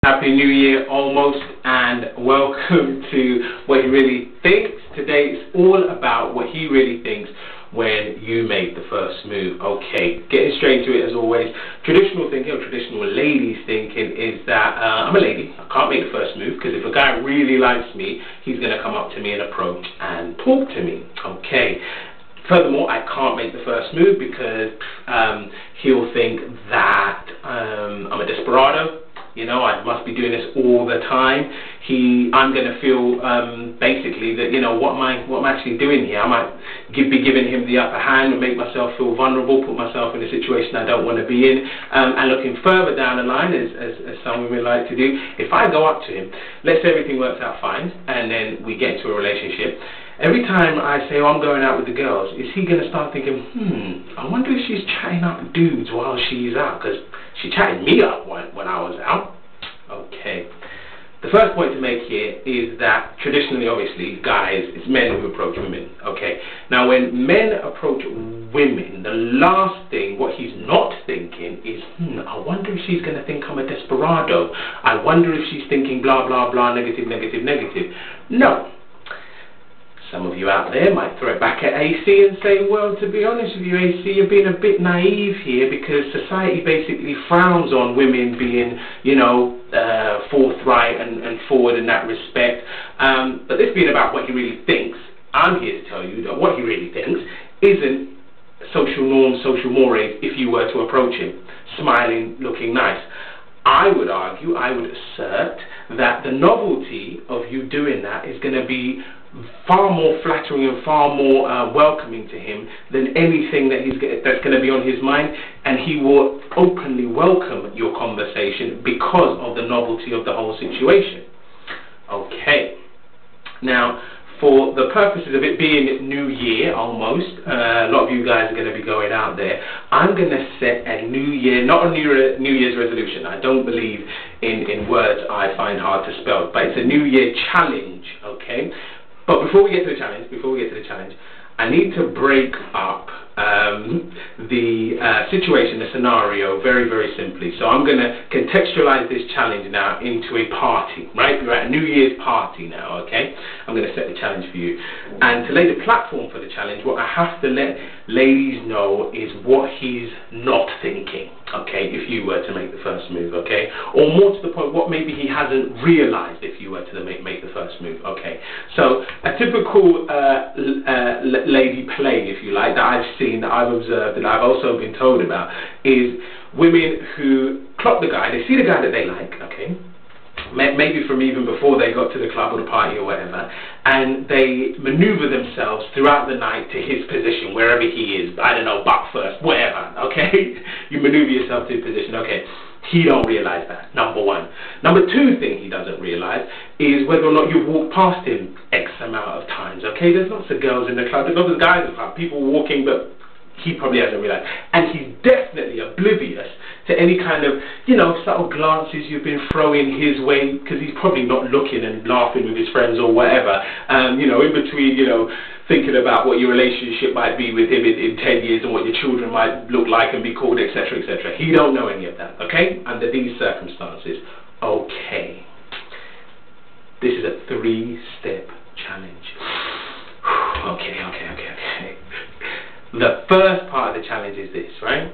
Happy New Year almost, and welcome to What He Really Thinks. Today it's all about what he really thinks when you make the first move. Okay, getting straight to it as always. Traditional thinking, or traditional ladies thinking, is that I'm a lady, I can't make the first move, because if a guy really likes me, he's going to come up to me and approach and talk to me. Okay. Furthermore, I can't make the first move because he'll think that I'm a desperado. You know, I must be doing this all the time. I'm going to feel basically that, you know, what am I actually doing here? I might be giving him the upper hand and make myself feel vulnerable, put myself in a situation I don't want to be in. And looking further down the line, as some women like to do, if I go up to him, let's say everything works out fine, and then we get into a relationship. Every time I say, oh, I'm going out with the girls, is he going to start thinking, I wonder if she's chatting up dudes while she's out, because she chatted me up when I was out. Okay. The first point to make here is that traditionally, obviously, guys, it's men who approach women. Okay. Now, when men approach women, the last thing, what he's not thinking is, I wonder if she's going to think I'm a desperado. I wonder if she's thinking blah, blah, blah, negative, negative, negative. No. Some of you out there might throw it back at AC and say, well, to be honest with you, AC, you're being a bit naive here, because society basically frowns on women being, you know, forthright and forward in that respect. But this being about what he really thinks, I'm here to tell you that what he really thinks isn't social norms, social mores, if you were to approach him, smiling, looking nice. I would argue, I would assert that the novelty of you doing that is going to be far more flattering and far more welcoming to him than anything that's going to be on his mind, and he will openly welcome your conversation because of the novelty of the whole situation. Okay. Now, for the purposes of it being New Year almost, a lot of you guys are going to be going out there. I'm going to set a New Year, not a New Year's resolution. I don't believe in words I find hard to spell, but it's a New Year challenge. Okay. But before we get to the challenge, I need to break up the situation, the scenario, very, very simply. So I'm going to contextualize this challenge now into a party, right? We're at a New Year's party now, okay? I'm going to set the challenge for you. And to lay the platform for the challenge, what I have to let ladies know is what he's not thinking, okay, if you were to make the first move, okay? Or more to the point, what maybe he hasn't realized if you were to make the first move, okay? So a typical lady play, if you like, that I've seen, that I've observed, and I've also been told about, is women who clock the guy, they see the guy that they like, okay, maybe from even before they got to the club or the party or whatever, and they maneuver themselves throughout the night to his position, wherever he is, I don't know, butt first, whatever, okay? You maneuver yourself to his position, okay? He don't realise that, number one. Number two thing he doesn't realise is whether or not you've walked past him X amount of times, okay? There's lots of girls in the club, there's lots of guys in the club, people walking, but he probably hasn't realised. And he's definitely oblivious to any kind of, you know, subtle glances you've been throwing his way, because he's probably not looking and laughing with his friends or whatever, you know, in between, you know, thinking about what your relationship might be with him in 10 years and what your children might look like and be called, etc., etc. He don't know any of that, okay, under these circumstances. Okay. This is a 3-step challenge. Okay. The first part of the challenge is this, right?